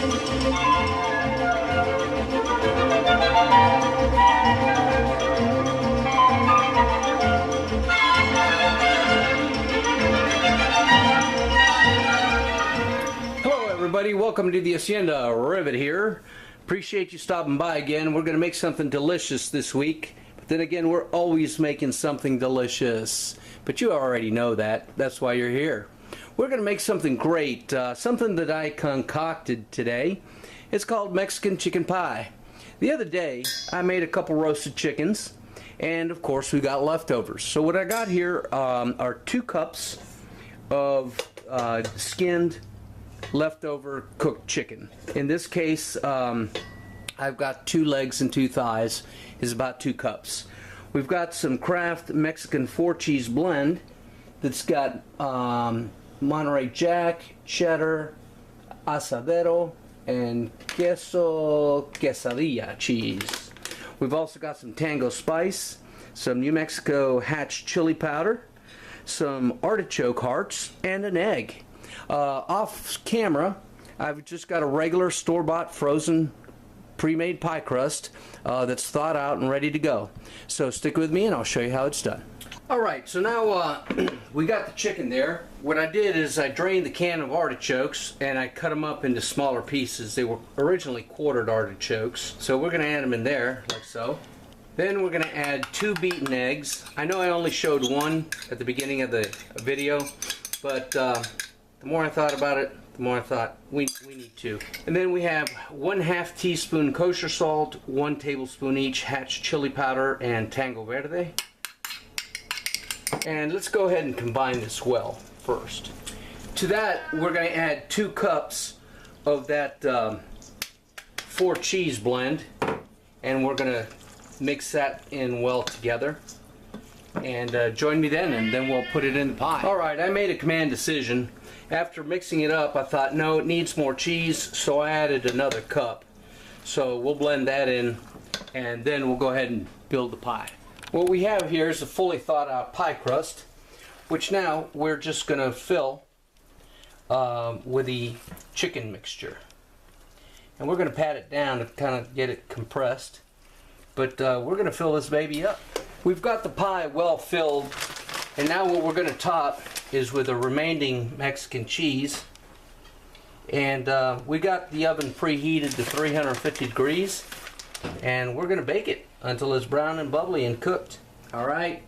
Everybody, welcome to the Hacienda. Rivet here. Appreciate you stopping by again. We're going to make something delicious this week. But then again, we're always making something delicious. But you already know that. That's why you're here. We're going to make something great. Something that I concocted today. It's called Mexican chicken pie. The other day, I made a couple roasted chickens. And of course, we got leftovers. So what I got here are 2 cups of skinned leftover cooked chicken. In this case, I've got 2 legs and 2 thighs. Is about 2 cups. We've got some Kraft Mexican 4-cheese blend that's got Monterey Jack, cheddar, asadero, and queso quesadilla cheese. We've also got some Tango spice, some New Mexico hatch chili powder, some artichoke hearts, and an egg. Off camera, I've just got a regular store-bought frozen pre-made pie crust that's thawed out and ready to go. So stick with me and I'll show you how it's done. Alright, so now we got the chicken there. What I did is I drained the can of artichokes and I cut them up into smaller pieces. They were originally quartered artichokes. So we're going to add them in there, like so. Then we're going to add 2 beaten eggs. I know I only showed 1 at the beginning of the video, but the more I thought about it, the more I thought we need 2. And then we have 1/2 teaspoon kosher salt, 1 tablespoon each hatch chili powder, and Tango Verde. And let's go ahead and combine this well first. To that, we're going to add 2 cups of that 4-cheese blend, and we're going to mix that in well together. And join me then, and then we'll put it in the pie. Alright, I made a command decision. After mixing it up, I thought, no, it needs more cheese, so I added another cup. So we'll blend that in, and then we'll go ahead and build the pie. What we have here is a fully thawed out pie crust, which now we're just going to fill with the chicken mixture. And we're going to pat it down to kind of get it compressed. But we're going to fill this baby up. We've got the pie well filled, and now what we're going to top is with the remaining Mexican cheese. And we got the oven preheated to 350 degrees, and we're going to bake it until it's brown and bubbly and cooked. Alright,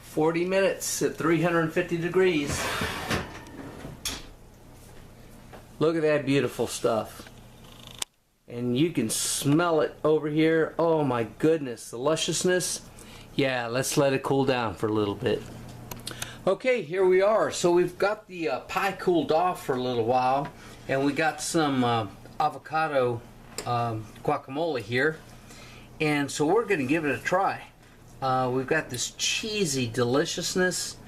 40 minutes at 350 degrees. Look at that beautiful stuff. And you can smell it over here. Oh my goodness, the lusciousness. Yeah, let's let it cool down for a little bit. Okay, here we are. So we've got the pie cooled off for a little while, and we got some avocado guacamole here, and so we're going to give it a try. We've got this cheesy deliciousness.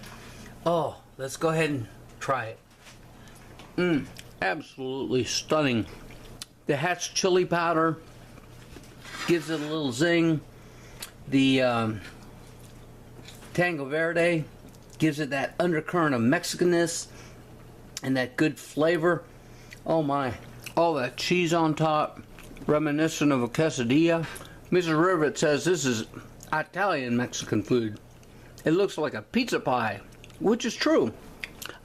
Oh, let's go ahead and try it. Absolutely stunning. The hatch chili powder gives it a little zing. The Tango Verde gives it that undercurrent of Mexicanness and that good flavor. Oh my. All that cheese on top, reminiscent of a quesadilla. Mrs. Rivet says this is Italian Mexican food. It looks like a pizza pie, which is true.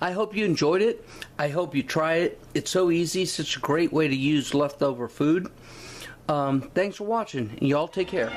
I hope you enjoyed it. I hope you try it. It's so easy, such a great way to use leftover food. Thanks for watching. Y'all take care.